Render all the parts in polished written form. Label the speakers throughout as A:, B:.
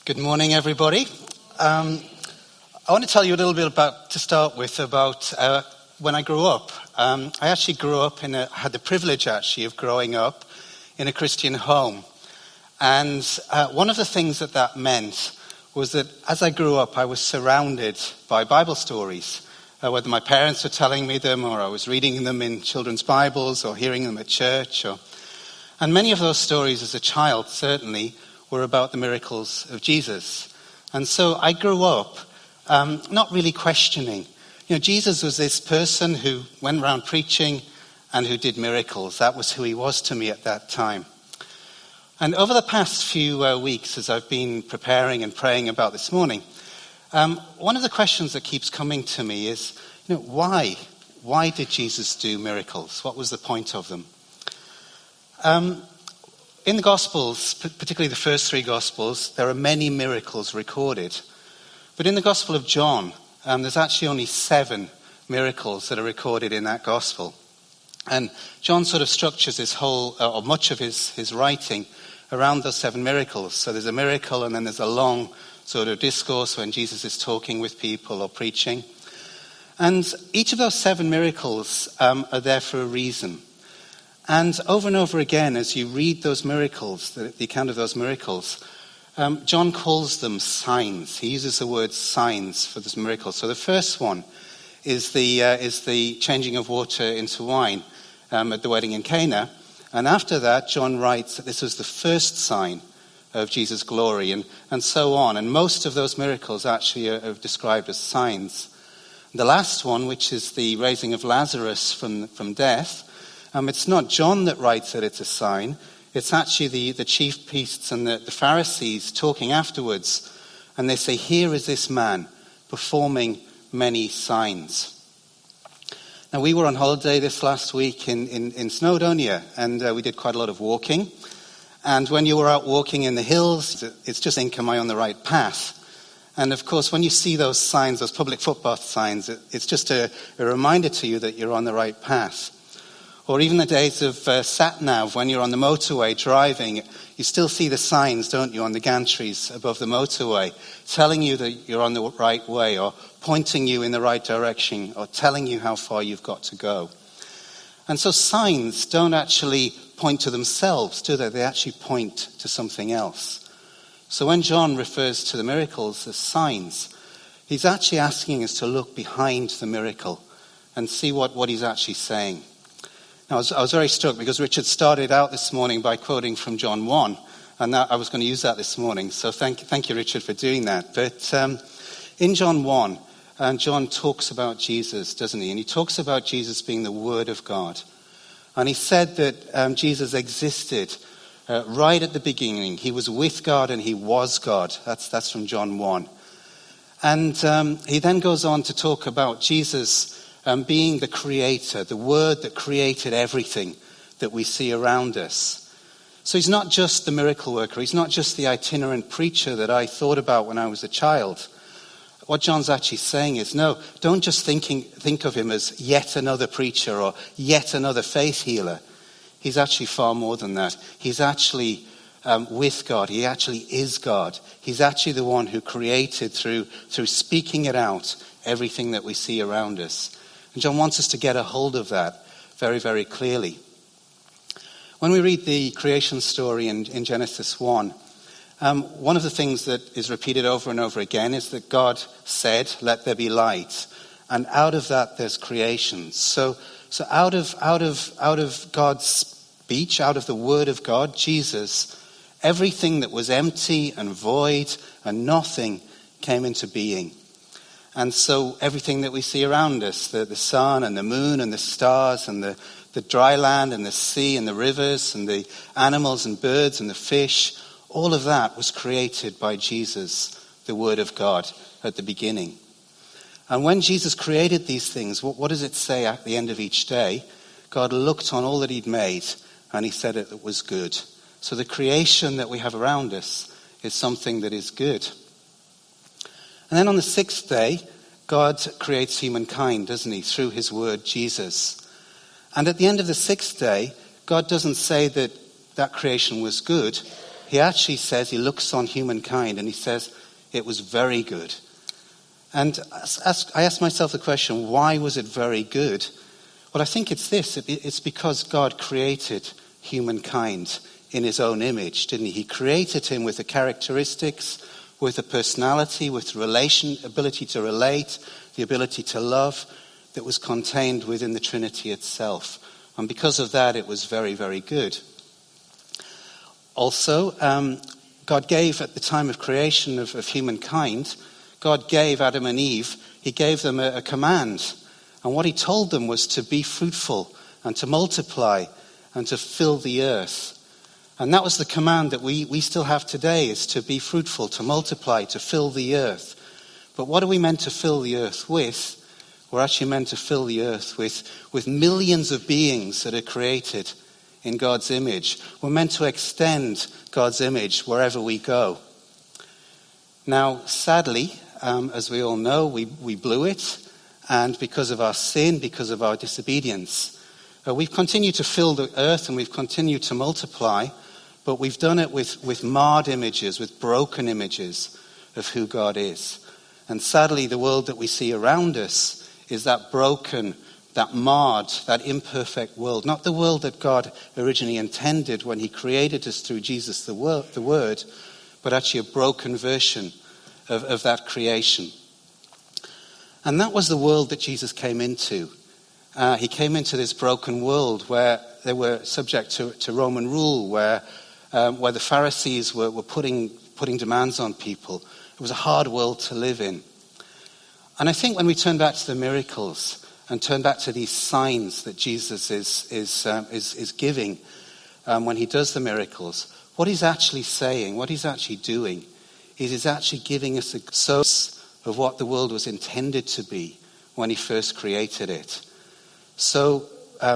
A: Good morning, everybody. I want to tell you a little bit about when I grew up. I actually grew up had the privilege actually of growing up in a Christian home. And one of the things that meant was that as I grew up, I was surrounded by Bible stories, whether my parents were telling me them or I was reading them in children's Bibles or hearing them at church. And many of those stories as a child certainly were about the miracles of Jesus. And so I grew up not really questioning. Jesus was this person who went around preaching and who did miracles. That was who he was to me at that time. And over the past few weeks, as I've been preparing and praying about this morning, one of the questions that keeps coming to me is, why? Why did Jesus do miracles? What was the point of them? In the Gospels, particularly the first three Gospels, there are many miracles recorded. But in the Gospel of John, there's actually only 7 miracles that are recorded in that Gospel. And John sort of structures his much of his writing around those 7 miracles. So there's a miracle and then there's a long sort of discourse when Jesus is talking with people or preaching. And each of those 7 miracles are there for a reason. And over again, as you read those miracles, the account of those miracles, John calls them signs. He uses the word signs for this miracle. So the first one is the changing of water into wine at the wedding in Cana. And after that, John writes that this was the first sign of Jesus' glory, and so on. And most of those miracles actually are described as signs. The last one, which is the raising of Lazarus from death, it's not John that writes that it's a sign. It's actually the chief priests and the Pharisees talking afterwards. And they say, here is this man performing many signs. Now, we were on holiday this last week in Snowdonia, and we did quite a lot of walking. And when you were out walking in the hills, it's just think, am I on the right path? And of course, when you see those signs, those public footpath signs, it's just a reminder to you that you're on the right path. Or even the days of sat-nav, when you're on the motorway driving, you still see the signs, don't you, on the gantries above the motorway, telling you that you're on the right way, or pointing you in the right direction, or telling you how far you've got to go. And so signs don't actually point to themselves, do they? They actually point to something else. So when John refers to the miracles as signs, he's actually asking us to look behind the miracle and see what he's actually saying. Now, I was very struck because Richard started out this morning by quoting from John 1, and I was going to use that this morning. So thank you, Richard, for doing that. But in John 1, John talks about Jesus, doesn't he? And he talks about Jesus being the Word of God. And he said that Jesus existed right at the beginning. He was with God and he was God. That's from John 1. And he then goes on to talk about Jesus being the creator, the Word that created everything that we see around us. So he's not just the miracle worker. He's not just the itinerant preacher that I thought about when I was a child. What John's actually saying is, no, don't just think of him as yet another preacher or yet another faith healer. He's actually far more than that. He's actually with God. He actually is God. He's actually the one who created through speaking it out everything that we see around us. And John wants us to get a hold of that very, very clearly. When we read the creation story in Genesis 1, one of the things that is repeated over and over again is that God said, let there be light. And out of that, there's creation. So out of God's speech, out of the Word of God, Jesus, everything that was empty and void and nothing came into being. And so everything that we see around us, the sun and the moon and the stars and the dry land and the sea and the rivers and the animals and birds and the fish, all of that was created by Jesus, the Word of God, at the beginning. And when Jesus created these things, what does it say at the end of each day? God looked on all that he'd made and he said it was good. So the creation that we have around us is something that is good. And then on the 6th day, God creates humankind, doesn't he, through his word, Jesus. And at the end of the 6th day, God doesn't say that that creation was good. He actually says, he looks on humankind and he says, it was very good. And I asked myself the question, why was it very good? Well, I think it's this. It's because God created humankind in his own image, didn't he? He created him with the characteristics, with a personality, with ability to relate, the ability to love that was contained within the Trinity itself. And because of that, it was very, very good. Also, God gave at the time of creation of humankind, God gave Adam and Eve, he gave them a command. And what he told them was to be fruitful and to multiply and to fill the earth. And that was the command that we still have today, is to be fruitful, to multiply, to fill the earth. But what are we meant to fill the earth with? We're actually meant to fill the earth with millions of beings that are created in God's image. We're meant to extend God's image wherever we go. Now, sadly, as we all know, we blew it. And because of our sin, because of our disobedience, we've continued to fill the earth and we've continued to multiply, but we've done it with marred images, with broken images of who God is. And sadly, the world that we see around us is that broken, that marred, that imperfect world. Not the world that God originally intended when he created us through Jesus the Word, but actually a broken version of that creation. And that was the world that Jesus came into. He came into this broken world where they were subject to Roman rule, where the Pharisees were putting demands on people. It was a hard world to live in. And I think when we turn back to the miracles and turn back to these signs that Jesus is giving when he does the miracles, what he's actually saying, what he's actually doing, is he's actually giving us a source of what the world was intended to be when he first created it. So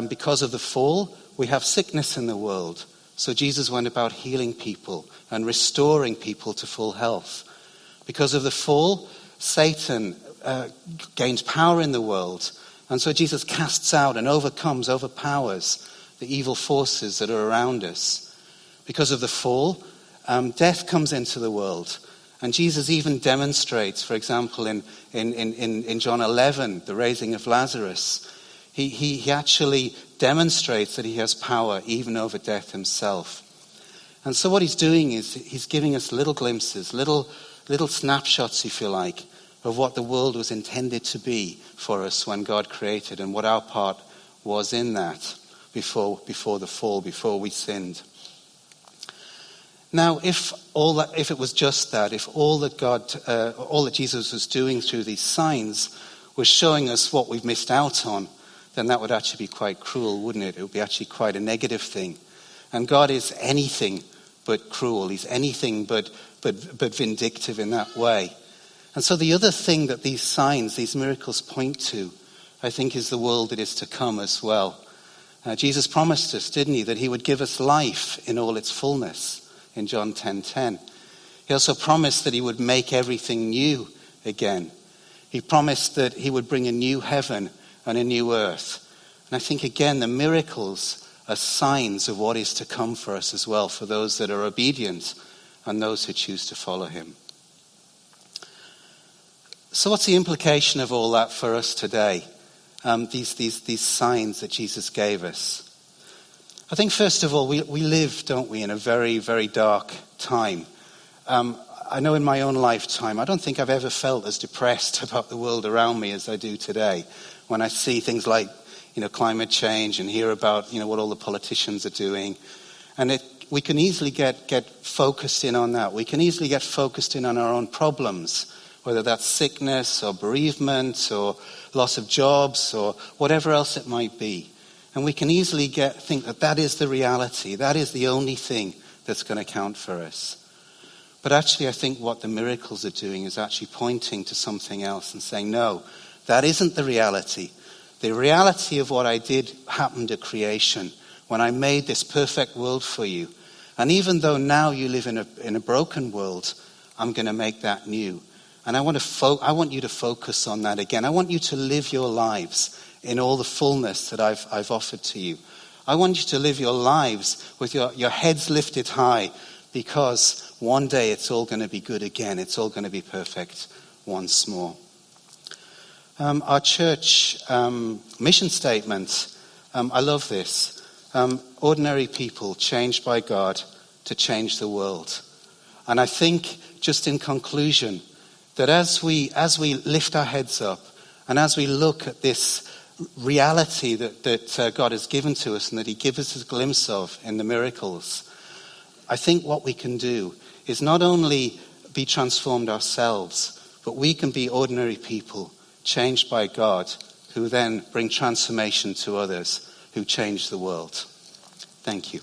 A: because of the fall, we have sickness in the world. So Jesus went about healing people and restoring people to full health. Because of the fall, Satan gains power in the world. And so Jesus casts out and overpowers the evil forces that are around us. Because of the fall, death comes into the world. And Jesus even demonstrates, for example, in John 11, the raising of Lazarus, he actually demonstrates that he has power even over death himself. And so what he's doing is he's giving us little glimpses, little snapshots, if you like, of what the world was intended to be for us when God created and what our part was in that before the fall, before we sinned. Now, if it was just that, if all that Jesus was doing through these signs was showing us what we've missed out on, then that would actually be quite cruel, wouldn't it? It would be actually quite a negative thing. And God is anything but cruel. He's anything but vindictive in that way. And so the other thing that these signs, these miracles point to, I think, is the world that is to come as well. Jesus promised us, didn't he, that he would give us life in all its fullness in John 10:10. He also promised that he would make everything new again. He promised that he would bring a new heaven and a new earth. And I think, again, the miracles are signs of what is to come for us as well, for those that are obedient and those who choose to follow him. So what's the implication of all that for us today? These signs that Jesus gave us. I think, first of all, we live, don't we, in a very, very dark time. I know in my own lifetime, I don't think I've ever felt as depressed about the world around me as I do today when I see things like, climate change and hear about, what all the politicians are doing. And we can easily get focused in on that. We can easily get focused in on our own problems, whether that's sickness or bereavement or loss of jobs or whatever else it might be. And we can easily think that is the reality. That is the only thing that's going to count for us. But actually, I think what the miracles are doing is actually pointing to something else and saying, no, that isn't the reality. The reality of what I did happened at creation when I made this perfect world for you. And even though now you live in a broken world, I'm going to make that new. And I want you to focus on that again. I want you to live your lives in all the fullness that I've offered to you. I want you to live your lives with your heads lifted high, because one day it's all going to be good again. It's all going to be perfect once more. Our church mission statement, I love this. Ordinary people changed by God to change the world. And I think, just in conclusion, that as we lift our heads up and as we look at this reality that God has given to us and that he gives us a glimpse of in the miracles, I think what we can do is not only be transformed ourselves, but we can be ordinary people changed by God, who then bring transformation to others, who change the world. Thank you.